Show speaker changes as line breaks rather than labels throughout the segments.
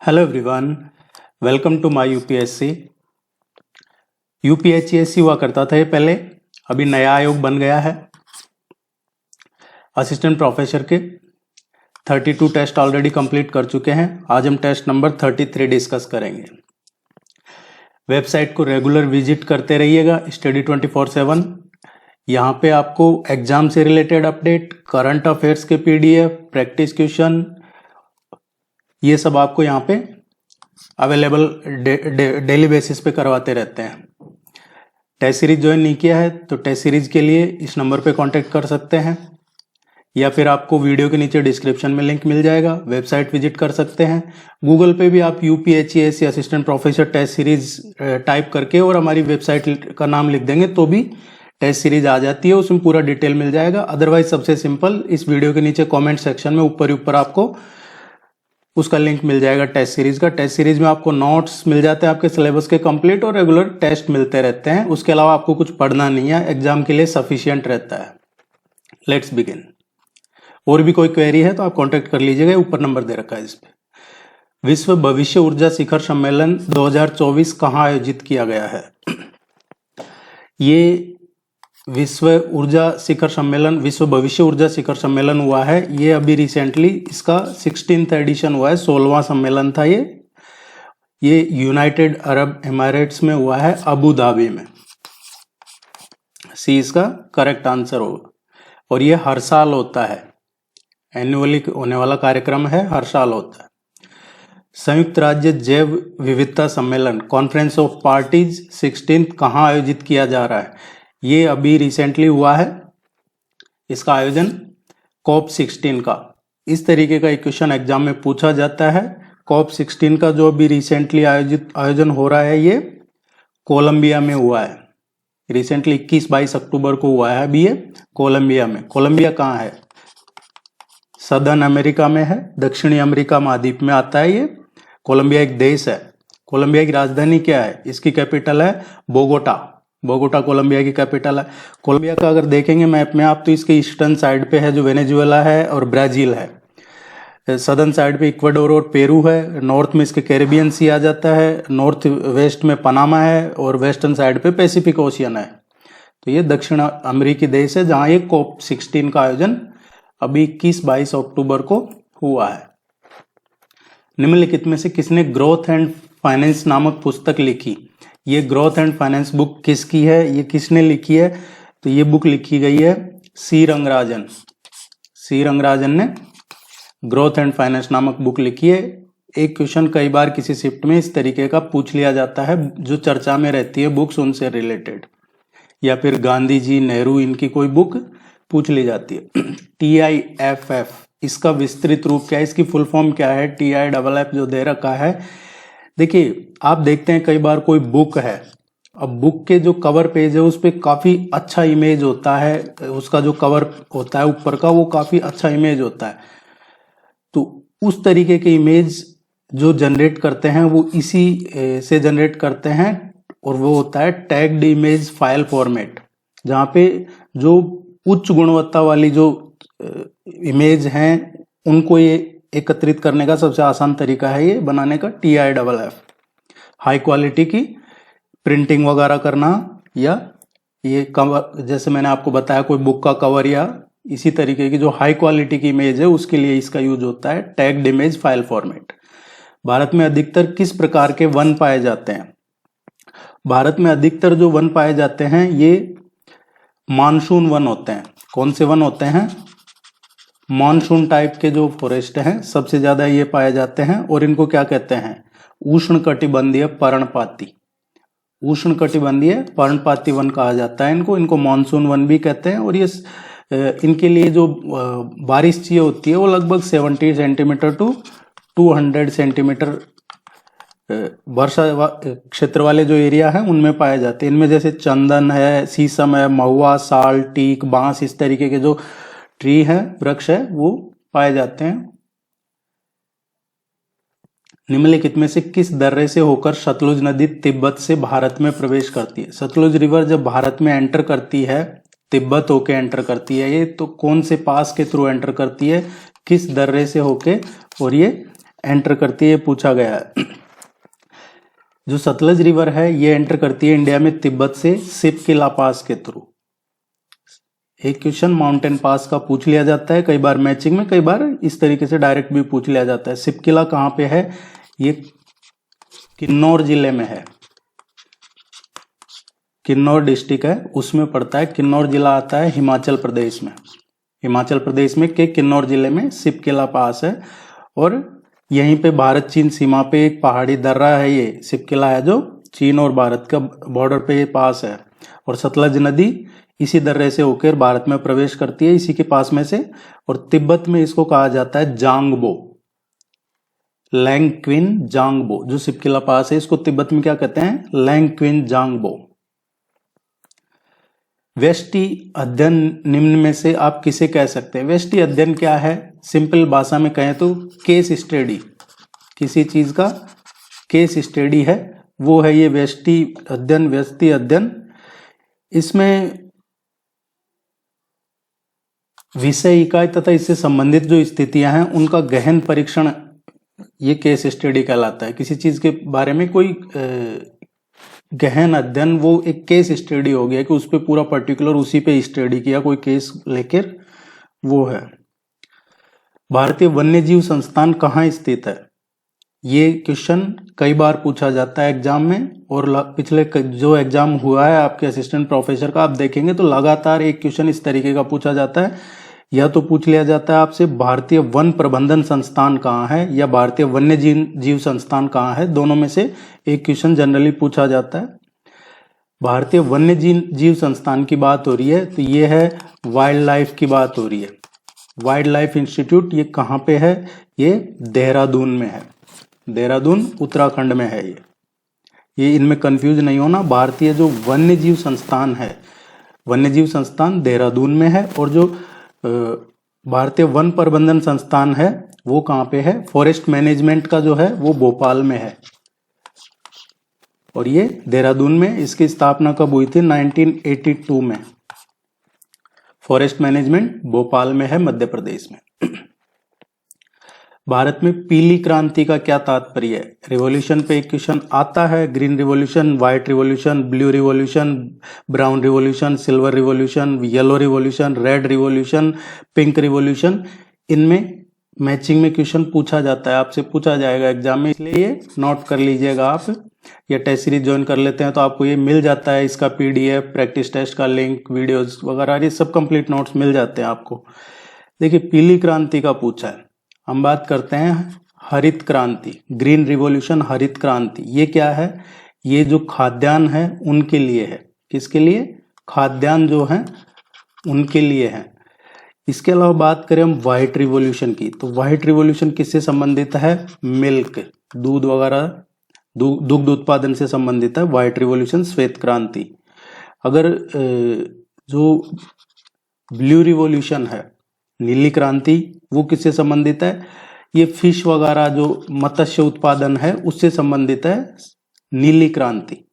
Hello everyone, welcome to my UPSC. UPHCSC हुआ करता था ये पहले, अभी नया आयोग बन गया है। असिस्टेंट प्रोफेसर के 32 टेस्ट ऑलरेडी कंप्लीट कर चुके हैं। आज हम टेस्ट नंबर 33 डिस्कस करेंगे। वेबसाइट को रेगुलर विजिट करते रहिएगा, स्टडी 24/7। यहाँ पे आपको एग्जाम से रिलेटेड अपडेट, करंट अफेयर्स के पीडीएफ, प्रैक्टिस क्वेश्चन, ये सब आपको यहाँ पे अवेलेबल डेली बेसिस पे करवाते रहते हैं। टेस्ट सीरीज ज्वाइन नहीं किया है तो टेस्ट सीरीज के लिए इस नंबर पे कांटेक्ट कर सकते हैं, या फिर आपको वीडियो के नीचे डिस्क्रिप्शन में लिंक मिल जाएगा, वेबसाइट विजिट कर सकते हैं। गूगल पे भी आप UPHCSC assistant professor test series type करके और हमारी वेबसाइट का नाम लिख देंगे तो भी टेस्ट सीरीज आ जाती है, उसमें पूरा डिटेल मिल जाएगा। अदरवाइज सबसे सिंपल, इस वीडियो के नीचे कॉमेंट सेक्शन में ऊपर ही ऊपर आपको उसका लिंक मिल जाएगा टेस्ट सीरीज का। टेस्ट सीरीज में आपको नोट्स मिल जाते हैं आपके सिलेबस के कंप्लीट, और रेगुलर टेस्ट मिलते रहते हैं। उसके अलावा आपको कुछ पढ़ना नहीं है, एग्जाम के लिए सफिशिएंट रहता है। Let's begin. और भी कोई क्वेरी है तो आप कांटेक्ट कर लीजिएगा, ऊपर नंबर दे रखा है इस पे। विश्व भविष्य ऊर्जा शिखर सम्मेलन 2024 कहाँ आयोजित किया गया है? ये विश्व ऊर्जा शिखर सम्मेलन, विश्व भविष्य ऊर्जा शिखर सम्मेलन हुआ है। ये अभी रिसेंटली इसका 16th एडिशन हुआ है, 16वां सम्मेलन था ये यूनाइटेड अरब एमिरेट्स में हुआ है, अबू धाबी में। सी इसका करेक्ट आंसर होगा। और ये हर साल होता है, एनुअली होने वाला कार्यक्रम है, हर साल होता है। संयुक्त राज्य जैव विविधता सम्मेलन, कॉन्फ्रेंस ऑफ पार्टीज 16 कहाँ आयोजित किया जा रहा है? ये अभी रिसेंटली हुआ है, इसका आयोजन COP16 का। इस तरीके का एक क्वेश्चन एग्जाम में पूछा जाता है। COP16 का जो अभी रिसेंटली आयोजन हो रहा है, ये कोलंबिया में हुआ है। रिसेंटली 21-22 अक्टूबर को हुआ है अभी ये कोलंबिया में। कोलंबिया कहाँ है? सदर्न अमेरिका में है, दक्षिणी अमेरिका महाद्वीप में आता है ये। कोलंबिया एक देश है। कोलंबिया की राजधानी क्या है? इसकी कैपिटल है बोगोटा। बोगोटा कोलंबिया की कैपिटल है। कोलंबिया का अगर देखेंगे मैप में आप, तो इसके ईस्टर्न साइड पे है जो वेनेजुएला है और ब्राजील है। सदर्न साइड पे इक्वाडोर और पेरू है। नॉर्थ में इसके कैरिबियन सी आ जाता है। नॉर्थ वेस्ट में पनामा है और वेस्टर्न साइड पे पैसिफिक ओशियन है। तो ये दक्षिण अमेरिकी देश है जहां ये COP16 का आयोजन अभी 21-22 अक्टूबर को हुआ है। निम्नलिखित में से किसने ग्रोथ एंड फाइनेंस नामक पुस्तक लिखी? ये ग्रोथ एंड फाइनेंस बुक किसकी है? ये किसने लिखी है? तो ये बुक लिखी गई है सी रंगराजन। सी रंगराजन ने ग्रोथ एंड फाइनेंस नामक बुक लिखी है। एक क्वेश्चन कई बार किसी शिफ्ट में इस तरीके का पूछ लिया जाता है, जो चर्चा में रहती है बुक्स उनसे रिलेटेड, या फिर गांधी जी, नेहरू, इनकी कोई बुक पूछ ली जाती है। TIFF इसका विस्तृत रूप क्या है? इसकी फुल फॉर्म क्या है? TIFF जो दे रखा है, देखिए आप देखते हैं कई बार कोई बुक है, अब बुक के जो कवर पेज है उस पर काफी अच्छा इमेज होता है, उसका जो कवर होता है ऊपर का वो काफी अच्छा इमेज होता है। तो उस तरीके के इमेज जो जनरेट करते हैं वो इसी से जनरेट करते हैं, और वो होता है टैग्ड इमेज फाइल फॉर्मेट, जहाँ पे जो उच्च गुणवत्ता वाली जो इमेज हैं उनको ये एकत्रित करने का सबसे आसान तरीका है ये बनाने का TIFF। हाई क्वालिटी की प्रिंटिंग वगैरह करना, या ये कवर, जैसे मैंने आपको बताया कोई बुक का कवर, या इसी तरीके की जो हाई क्वालिटी की इमेज है उसके लिए इसका यूज होता है tagged image file format. Bharat में अधिकतर किस प्रकार के वन पाए जाते हैं? भारत में अधिकतर जो वन पाए जाते हैं ये मानसून वन होते हैं। कौन से वन होते हैं? मानसून टाइप के जो फॉरेस्ट हैं सबसे ज्यादा ये पाए जाते हैं, और इनको क्या कहते हैं? उष्णकटिबंधीय पर्णपाती। उष्णकटिबंधीय पर्णपाती वन कहा जाता है इनको मानसून वन भी कहते हैं। और ये इनके लिए जो बारिश चाहिए होती है वो लगभग 70 सेंटीमीटर टू 200 सेंटीमीटर वर्षा क्षेत्र वाले जो एरिया है उनमें पाए जाते हैं। इनमें जैसे चंदन है, शीशम है, महुआ, साल, टीक, बांस, इस तरीके के जो ट्री है, वृक्ष है, वो पाए जाते हैं। निम्नलिखित में से किस दर्रे से होकर सतलुज नदी तिब्बत से भारत में प्रवेश करती है? सतलुज रिवर जब भारत में एंटर करती है, तिब्बत होके एंटर करती है ये, तो कौन से पास के थ्रू एंटर करती है, किस दर्रे से होके, और ये एंटर करती है, पूछा गया है। जो सतलज रिवर है ये एंटर करती है इंडिया में तिब्बत से सिपकिला पास के थ्रू। एक क्वेश्चन माउंटेन पास का पूछ लिया जाता है, कई बार मैचिंग में, कई बार इस तरीके से डायरेक्ट भी पूछ लिया जाता है। सिपकिला कहाँ पे है? ये किन्नौर जिले में है, किन्नौर डिस्ट्रिक्ट है उसमें पड़ता है। किन्नौर जिला आता है हिमाचल प्रदेश में, हिमाचल प्रदेश में के किन्नौर जिले में सिपकिला पास है। और यहीं पे भारत चीन सीमा पे एक पहाड़ी दर्रा है, ये सिपकिला है जो चीन और भारत का बॉर्डर पे ये पास है। और सतलज नदी इसी दर्रे से होकर भारत में प्रवेश करती है, इसी के पास में से। और तिब्बत में इसको कहा जाता है जांगबो, लैंगक्विन जांगबो। जो सिपकिला पास है इसको तिब्बत में क्या कहते हैं? लैंगक्विन जांगबो। व्यष्टि अध्ययन निम्न में से आप किसे कह सकते हैं? व्यष्टि अध्ययन क्या है? सिंपल भाषा में कहें तो केस स्टडी, किसी चीज का केस स्टडी है वो है ये व्यष्टि अध्ययन, व्यष्टि अध्ययन। इसमें विषय, इकाई तथा इससे संबंधित जो स्थितियां हैं उनका गहन परीक्षण ये केस स्टडी कहलाता है। किसी चीज के बारे में कोई गहन अध्ययन वो एक केस स्टडी हो गया कि उस पर पूरा पर्टिकुलर उसी पे स्टडी किया, कोई केस लेकर, वो है। भारतीय वन्यजीव संस्थान कहाँ स्थित है? ये क्वेश्चन कई बार पूछा जाता है एग्जाम में, और पिछले जो एग्जाम हुआ है आपके असिस्टेंट प्रोफेसर का आप देखेंगे तो लगातार एक क्वेश्चन इस तरीके का पूछा जाता है। या तो पूछ लिया जाता है आपसे भारतीय वन प्रबंधन संस्थान कहाँ है, या भारतीय वन्य जीव संस्थान कहाँ है, दोनों में से एक क्वेश्चन जनरली पूछा जाता है। भारतीय वन्य जीव संस्थान की बात हो रही है तो ये है वाइल्ड लाइफ की बात हो रही है। वाइल्ड लाइफ इंस्टीट्यूट ये कहाँ पे है? ये देहरादून में है, देहरादून उत्तराखंड में है ये इनमें कंफ्यूज नहीं होना। भारतीय जो वन्य जीव संस्थान है, वन्य जीव संस्थान देहरादून में है, और जो भारतीय वन प्रबंधन संस्थान है वो कहाँ पे है? फॉरेस्ट मैनेजमेंट का जो है वो भोपाल में है, और ये देहरादून में। इसकी स्थापना कब हुई थी? 1982 में। फॉरेस्ट मैनेजमेंट भोपाल में है, मध्य प्रदेश में। भारत में पीली क्रांति का क्या तात्पर्य है? रिवॉल्यूशन पे एक क्वेश्चन आता है। Green revolution, white revolution, blue revolution, brown revolution, silver revolution, yellow revolution, red revolution, pink revolution, इनमें मैचिंग में क्वेश्चन पूछा जाता है, आपसे पूछा जाएगा एग्जाम में, इसलिए ये नोट कर लीजिएगा आप। या टेस्ट सीरीज ज्वाइन कर लेते हैं तो आपको ये मिल जाता है, इसका PDF, प्रैक्टिस टेस्ट का लिंक, वीडियोज वगैरह ये सब कंप्लीट नोट्स मिल जाते हैं आपको। देखिए पीली क्रांति का पूछा है, हम बात करते हैं हरित क्रांति, ग्रीन रिवॉल्यूशन, हरित क्रांति। ये क्या है? ये जो खाद्यान्न है उनके लिए है। किसके लिए? खाद्यान्न जो है उनके लिए है। इसके अलावा बात करें हम व्हाइट रिवॉल्यूशन की, तो व्हाइट रिवॉल्यूशन किससे संबंधित है? मिल्क, दूध वगैरह, दुग्ध उत्पादन से संबंधित है व्हाइट रिवॉल्यूशन, श्वेत क्रांति। अगर जो ब्लू रिवॉल्यूशन है, नीली क्रांति, वो किससे संबंधित है? ये फिश वगैरह जो मत्स्य उत्पादन है उससे संबंधित है, नीली क्रांति।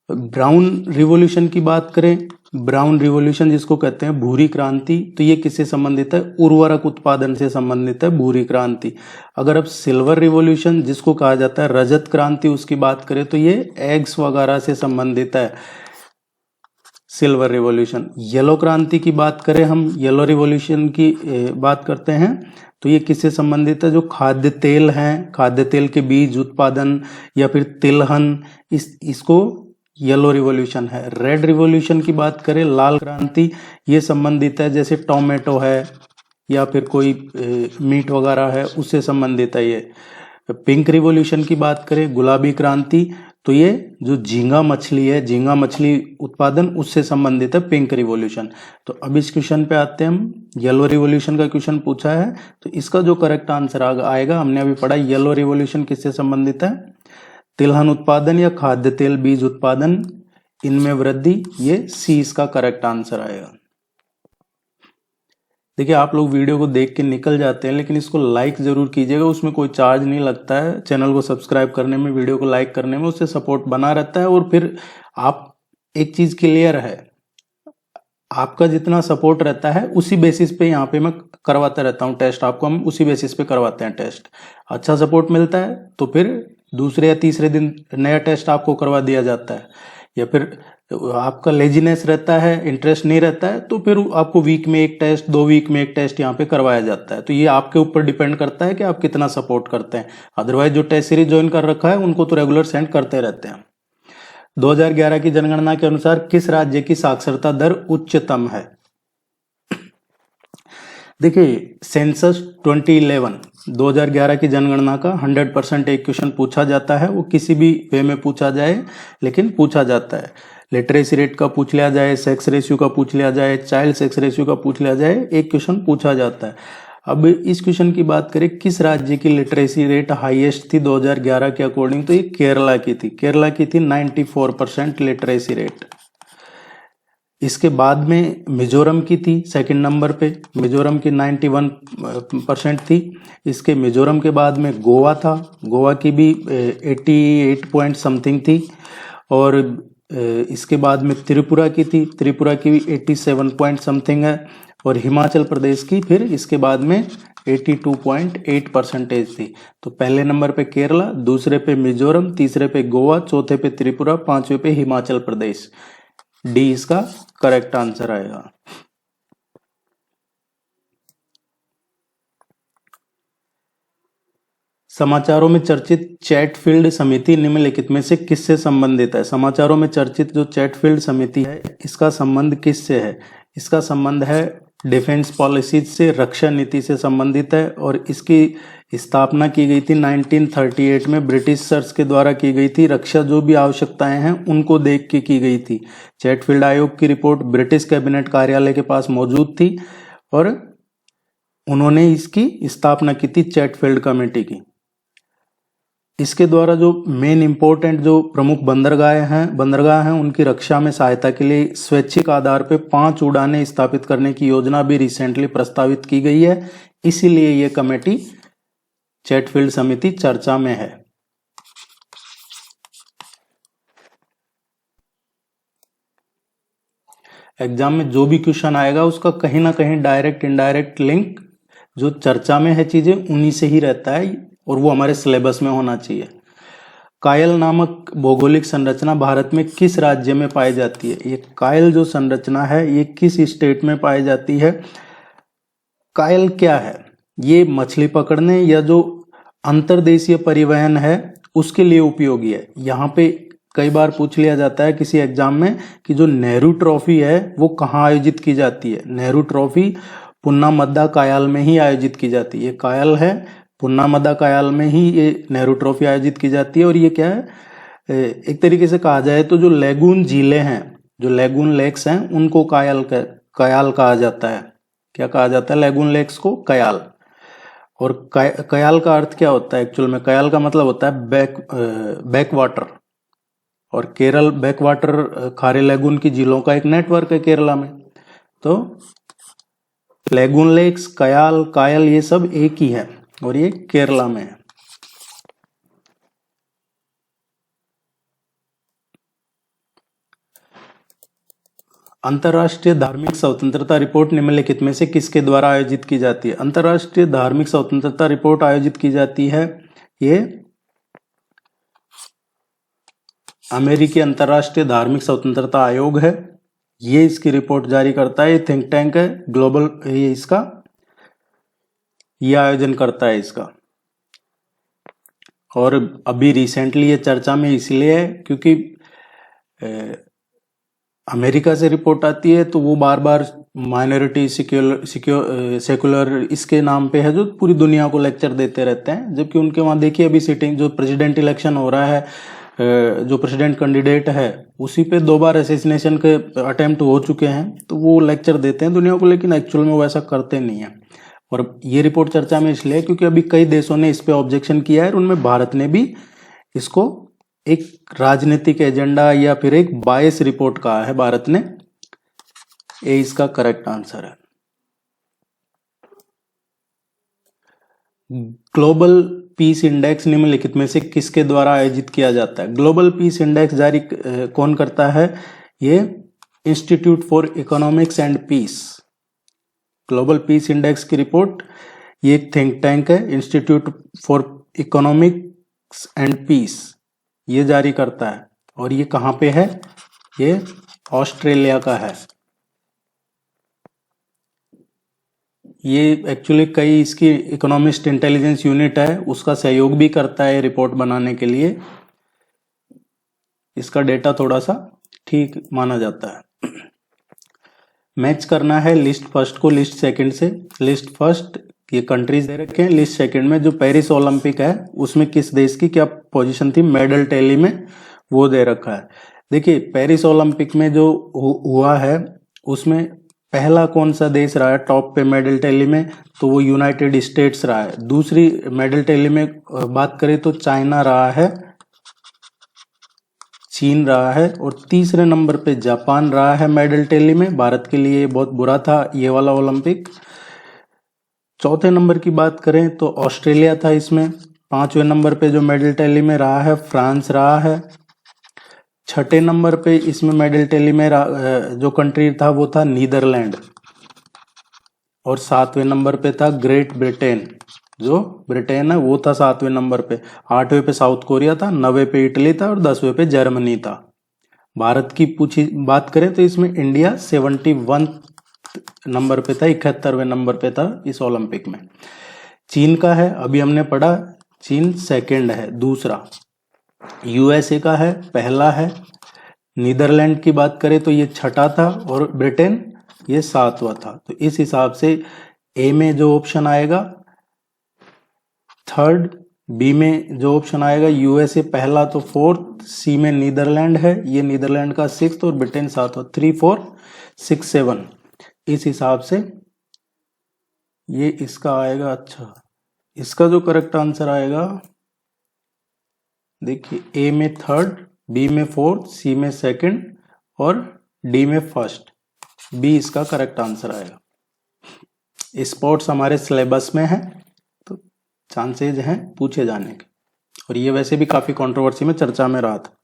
ब्राउन रिवॉल्यूशन की बात करें, ब्राउन रिवॉल्यूशन जिसको कहते हैं भूरी क्रांति, तो ये किससे संबंधित है? उर्वरक उत्पादन से संबंधित है भूरी क्रांति। अगर अब सिल्वर रिवॉल्यूशन जिसको कहा जाता है रजत क्रांति, उसकी बात करें तो ये एग्स वगैरह से संबंधित है सिल्वर रिवॉल्यूशन। येलो क्रांति की बात करें हम, येलो रिवॉल्यूशन की बात करते हैं तो ये किससे संबंधित है? जो खाद्य तेल हैं, खाद्य तेल के बीज उत्पादन या फिर तिलहन, इसको येलो रिवॉल्यूशन है। रेड रिवॉल्यूशन की बात करें, लाल क्रांति, ये संबंधित है जैसे टोमेटो है या फिर कोई मीट वगैरह है उससे संबंधित है ये। पिंक रिवॉल्यूशन की बात करें, गुलाबी क्रांति, तो ये जो झींगा मछली है, झींगा मछली उत्पादन, उससे संबंधित है पिंक रिवॉल्यूशन। तो अब इस क्वेश्चन पे आते हैं हम। येलो रिवॉल्यूशन का क्वेश्चन पूछा है तो इसका जो करेक्ट आंसर आएगा, हमने अभी पढ़ा, येलो रिवॉल्यूशन किससे संबंधित है? तिलहन उत्पादन या खाद्य तेल बीज उत्पादन, इनमें वृद्धि, ये सी इसका करेक्ट आंसर आएगा। देखिए आप लोग वीडियो को देख के निकल जाते हैं, लेकिन इसको लाइक जरूर कीजिएगा, उसमें कोई चार्ज नहीं लगता है। चैनल को सब्सक्राइब करने में, वीडियो को लाइक करने में, उससे सपोर्ट बना रहता है। और फिर आप एक चीज क्लियर है, आपका जितना सपोर्ट रहता है उसी बेसिस पे यहाँ पे मैं करवाता रहता हूँ टेस्ट, आपको हम उसी बेसिस पे करवाते हैं टेस्ट। अच्छा सपोर्ट मिलता है तो फिर दूसरे या तीसरे दिन नया टेस्ट आपको करवा दिया जाता है, या फिर आपका लेजीनेस रहता है, इंटरेस्ट नहीं रहता है, तो फिर आपको वीक में एक टेस्ट, 2 वीक में एक टेस्ट यहाँ पे करवाया जाता है। तो ये आपके ऊपर डिपेंड करता है कि आप कितना सपोर्ट करते हैं। अदरवाइज जो टेस्ट सीरीज ज्वाइन कर रखा है उनको तो रेगुलर सेंड करते रहते हैं। 2011 की जनगणना के अनुसार किस राज्य की साक्षरता दर उच्चतम है? देखिए, सेंसस 2011 की जनगणना का 100% एक क्वेश्चन पूछा जाता है, वो किसी भी वे में पूछा जाए लेकिन पूछा जाता है। लिटरेसी रेट का पूछ लिया जाए, सेक्स रेशियो का पूछ लिया जाए, चाइल्ड सेक्स रेशियो का पूछ लिया जाए, एक क्वेश्चन पूछा जाता है। अब इस क्वेश्चन की बात करें, किस राज्य की लिटरेसी रेट हाईएस्ट थी 2011 के अकॉर्डिंग, तो ये केरला की थी। केरला की थी 94% लिटरेसी रेट। इसके बाद में मिजोरम की थी सेकंड नंबर पे, मिजोरम की 91% थी। इसके मिजोरम के बाद में गोवा था, गोवा की भी 88 पॉइंट समथिंग थी। और इसके बाद में त्रिपुरा की थी, त्रिपुरा की भी 87 पॉइंट समथिंग है। और हिमाचल प्रदेश की फिर इसके बाद में 82.8% थी। तो पहले नंबर पे केरला, दूसरे पे मिजोरम, तीसरे पे गोवा, चौथे पे त्रिपुरा, पांचवे पे हिमाचल प्रदेश। डी इसका करेक्ट आंसर आएगा। समाचारों में चर्चित चैटफील्ड समिति निम्नलिखित में से किससे संबंधित है? समाचारों में चर्चित जो चैटफील्ड समिति है, इसका संबंध किससे है? इसका संबंध है डिफेंस पॉलिसी से, रक्षा नीति से संबंधित है। और इसकी स्थापना की गई थी 1938 में, ब्रिटिशर्स के द्वारा की गई थी। रक्षा जो भी आवश्यकताएं हैं उनको देख के की गई थी। चैटफील्ड आयोग की रिपोर्ट ब्रिटिश कैबिनेट कार्यालय के पास मौजूद थी और उन्होंने इसकी स्थापना की थी, चैटफील्ड कमेटी की। इसके द्वारा जो मेन इंपॉर्टेंट जो प्रमुख बंदरगाह हैं उनकी रक्षा में सहायता के लिए स्वैच्छिक आधार पे 5 उड़ानें स्थापित करने की योजना भी रिसेंटली प्रस्तावित की गई है। इसीलिए ये कमेटी चैटफील्ड समिति चर्चा में है। एग्जाम में जो भी क्वेश्चन आएगा उसका कहीं ना कहीं डायरेक्ट इनडायरेक्ट लिंक जो चर्चा में है चीजें उन्हीं से ही रहता है, और वो हमारे सिलेबस में होना चाहिए। कायल नामक भौगोलिक संरचना भारत में किस राज्य में पाई जाती है? ये कायल जो संरचना है ये किस स्टेट में पाई जाती है? कायल क्या है? ये मछली पकड़ने या जो अंतर्देशीय परिवहन है उसके लिए उपयोगी है। यहाँ पे कई बार पूछ लिया जाता है किसी एग्जाम में कि जो नेहरू ट्रॉफी है वो कहाँ आयोजित की जाती है? नेहरू ट्रॉफी पुन्नामद्दा कायल में ही आयोजित की जाती है। ये कायल है, पुन्नामद्दा कायल में ही ये नेहरू ट्रॉफी आयोजित की जाती है। और ये क्या है, एक तरीके से कहा जाए तो जो लेगून झीलें हैं, जो लेगून लेक्स हैं, उनको कयाल कहा जाता है। क्या कहा जाता है? लेगून लेक्स को कयाल। और कयाल का अर्थ क्या होता है एक्चुअल में? कयाल का मतलब होता है बैक वाटर। और केरल बैक वाटर खारे लेगून की झीलों का एक नेटवर्क है केरला में। तो लेगून लेक्स, कयाल, कायल ये सब एक ही है और ये केरला में है। अंतर्राष्ट्रीय धार्मिक स्वतंत्रता रिपोर्ट निम्नलिखित में से किसके द्वारा आयोजित की जाती है? अंतर्राष्ट्रीय धार्मिक स्वतंत्रता रिपोर्ट आयोजित की जाती है, ये अमेरिकी अंतर्राष्ट्रीय धार्मिक स्वतंत्रता आयोग है। ये इसकी रिपोर्ट जारी करता है। ये थिंक टैंक है ग्लोबल, ये आयोजन करता है इसका। और अभी रिसेंटली ये चर्चा में इसलिए है क्योंकि अमेरिका से रिपोर्ट आती है तो वो बार बार माइनॉरिटी सेक्युलर इसके नाम पे है जो पूरी दुनिया को लेक्चर देते रहते हैं। जबकि उनके वहां देखिए अभी सिटिंग जो प्रेसिडेंट इलेक्शन हो रहा है, जो प्रेसिडेंट कैंडिडेट है उसी पे 2 बार असैसिनेशन के अटेम्प्ट हो चुके हैं। तो वो लेक्चर देते हैं दुनिया को, लेकिन एक्चुअल में वो ऐसा करते नहीं है। और ये रिपोर्ट चर्चा में इसलिए क्योंकि अभी कई देशों ने इस पे ऑब्जेक्शन किया है और उनमें भारत ने भी इसको एक राजनीतिक एजेंडा या फिर एक बायस रिपोर्ट कहा है भारत ने। ये इसका करेक्ट आंसर है। ग्लोबल पीस इंडेक्स निम्नलिखित में से किसके द्वारा आयोजित किया जाता है? ग्लोबल पीस इंडेक्स जारी कौन करता है? ये institute for economics and peace, global peace index की रिपोर्ट, ये एक थिंक टैंक है, institute for economics and peace, ये जारी करता है। और ये कहाँ पे है? ये ऑस्ट्रेलिया का है। ये एक्चुअली कई इसकी इकोनॉमिस्ट इंटेलिजेंस यूनिट है, उसका सहयोग भी करता है रिपोर्ट बनाने के लिए। इसका डेटा थोड़ा सा ठीक माना जाता है। मैच करना है लिस्ट फर्स्ट को लिस्ट सेकंड से। लिस्ट फर्स्ट ये कंट्रीज दे रखे हैं, लिस्ट सेकंड में जो पेरिस ओलंपिक है उसमें किस देश की क्या पोजीशन थी मेडल टैली में, वो दे रखा है। देखिए पेरिस ओलंपिक में जो हुआ है उसमें पहला कौन सा देश रहा है टॉप पे मेडल टैली में, तो वो यूनाइटेड स्टेट्स रहा है। दूसरी मेडल टैली में बात करें तो चाइना रहा है, चीन रहा है, और तीसरे नंबर पे जापान रहा है मेडल टैली में। भारत के लिए बहुत बुरा था ये वाला ओलंपिक। चौथे नंबर की बात करें तो ऑस्ट्रेलिया था इसमें। पांचवें नंबर पे जो मेडल टैली में रहा है फ्रांस रहा है। छठे नंबर पे इसमें मेडल टैली में जो कंट्री था वो था नीदरलैंड। और सातवें नंबर पे था ग्रेट ब्रिटेन, जो ब्रिटेन है वो था सातवें नंबर पे। आठवें पे साउथ कोरिया था, 9वें पे इटली था और 10वें पे जर्मनी था। भारत की पूछी बात करें तो इसमें इंडिया 71 नंबर पे था, 71वें नंबर पे था इस ओलंपिक में। चीन का है अभी हमने पढ़ा, चीन सेकंड है, दूसरा। यूएसए का है पहला है। नीदरलैंड की बात करें तो ये छठा था और ब्रिटेन ये सातवां था। तो इस हिसाब से ए में जो ऑप्शन आएगा थर्ड, बी में जो ऑप्शन आएगा यूएसए पहला तो फोर्थ, सी में नीदरलैंड है, ये नीदरलैंड का सिक्स्थ और ब्रिटेन सातवां। 3 4 6 7 इस हिसाब से ये इसका आएगा। अच्छा इसका जो करेक्ट आंसर आएगा देखिए ए में थर्ड, बी में फोर्थ, सी में सेकंड और डी में फर्स्ट। बी इसका करेक्ट आंसर आएगा। स्पोर्ट्स हमारे सिलेबस में है तो चांसेज हैं पूछे जाने के, और ये वैसे भी काफी कंट्रोवर्सी में चर्चा में रहा था।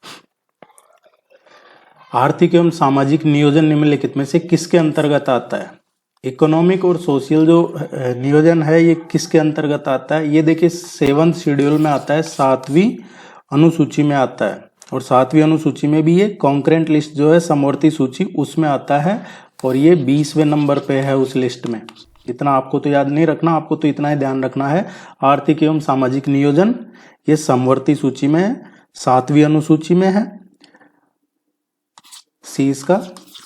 आर्थिक एवं सामाजिक नियोजन निम्नलिखित में से किसके अंतर्गत आता है? इकोनॉमिक और सोशल जो नियोजन है ये किसके अंतर्गत आता है? ये देखिए 7th शेड्यूल में आता है, 7वीं अनुसूची में आता है। और 7वीं अनुसूची में भी ये कॉन्करेंट लिस्ट जो है समवर्ती सूची उसमें आता है, और ये 20वें नंबर पे है उस लिस्ट में। इतना आपको तो याद नहीं रखना, आपको तो इतना ही ध्यान रखना है आर्थिक एवं सामाजिक नियोजन ये समवर्ती सूची में है, 7वीं अनुसूची में है। सी इसका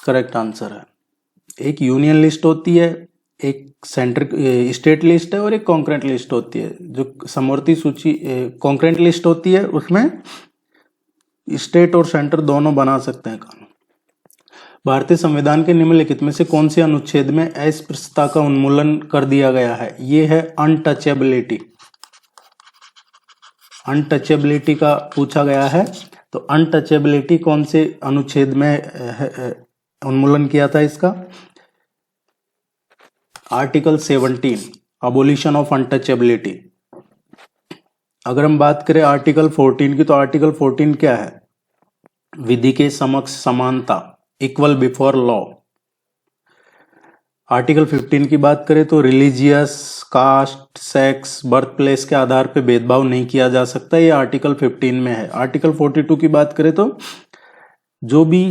करेक्ट आंसर है। एक यूनियन लिस्ट होती है, एक सेंटर स्टेट लिस्ट है और एक कॉन्करेंट लिस्ट होती है। जो समवर्ती सूची कॉन्करेंट लिस्ट होती है उसमें स्टेट और सेंटर दोनों बना सकते हैं कानून। भारतीय संविधान के निम्नलिखित में से कौन से अनुच्छेद में अस्पृश्यता का उन्मूलन कर दिया गया है? ये है अनटचेबिलिटी। अनटचेबिलिटी का पूछा गया है, तो अनटचेबिलिटी कौन से अनुच्छेद में उन्मूलन किया था इसका? Article 17 abolition of untouchability. अगर हम बात करें आर्टिकल 14 की, तो आर्टिकल 14 क्या है? विधि के समक्ष समानता, इक्वल बिफोर लॉ। आर्टिकल 15 की बात करें तो religious, caste, sex, birth place के आधार पर भेदभाव नहीं किया जा सकता, ये आर्टिकल 15 में है। आर्टिकल 42 की बात करें तो जो भी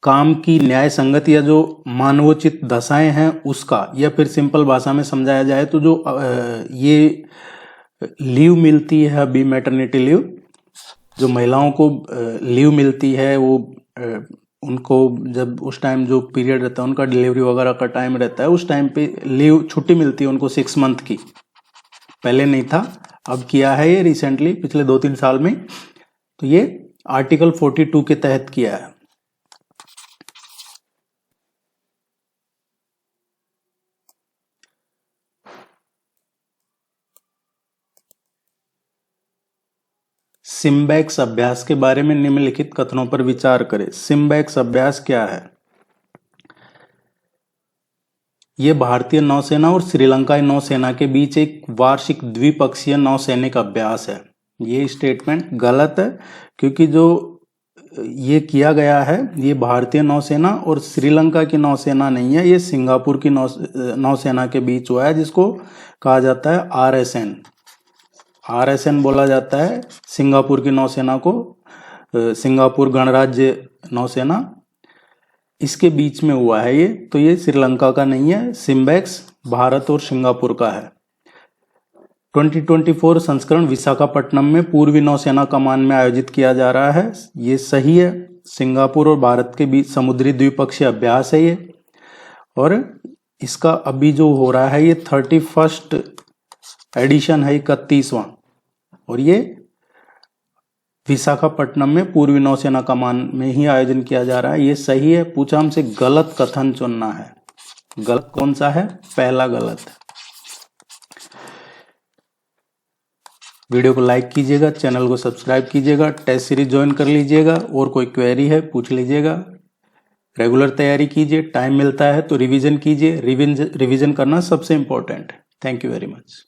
काम की न्याय संगत या जो मानवोचित दशाएं हैं उसका, या फिर सिंपल भाषा में समझाया जाए तो जो ये लीव मिलती है अभी मैटरनिटी लीव, जो महिलाओं को लीव मिलती है वो उनको जब उस टाइम जो पीरियड रहता है उनका डिलीवरी वगैरह का टाइम रहता है उस टाइम पे लीव छुट्टी मिलती है उनको 6 मंथ की। पहले नहीं था, अब किया है ये रिसेंटली पिछले 2-3 साल में। तो ये आर्टिकल 42 के तहत किया है। सिम्बैक्स अभ्यास के बारे में निम्नलिखित कथनों पर विचार करें। सिम्बैक्स अभ्यास क्या है? यह भारतीय नौसेना और श्रीलंकाई नौसेना के बीच एक वार्षिक द्विपक्षीय नौसैनिक अभ्यास है। ये स्टेटमेंट गलत है, क्योंकि जो ये किया गया है, ये भारतीय नौसेना और श्रीलंका की नौसेना नहीं है, ये सिंगापुर की नौसेना के बीच हुआ है, जिसको कहा जाता है RSN। RSN बोला जाता है सिंगापुर की नौसेना को, सिंगापुर गणराज्य नौसेना, इसके बीच में हुआ है ये। तो ये श्रीलंका का नहीं है, सिम्बेक्स भारत और सिंगापुर का है। 2024 संस्करण विशाखापट्टनम में पूर्वी नौसेना कमान में आयोजित किया जा रहा है, ये सही है। सिंगापुर और भारत के बीच समुद्री द्विपक्षीय अभ्यास है ये, और इसका अभी जो हो रहा है ये 31st एडिशन है, 31वां, और ये विशाखापट्टनम में पूर्वी नौसेना कमान में ही आयोजन किया जा रहा है, ये सही है। पूछा हमसे गलत कथन चुनना है, गलत कौन सा है? पहला गलत है। वीडियो को लाइक कीजिएगा, चैनल को सब्सक्राइब कीजिएगा, टेस्ट सीरीज ज्वाइन कर लीजिएगा, और कोई क्वेरी है पूछ लीजिएगा। रेगुलर तैयारी कीजिए, टाइम मिलता है तो रिवीजन कीजिए, रिवीजन करना सबसे इंपॉर्टेंट है। Thank you very much.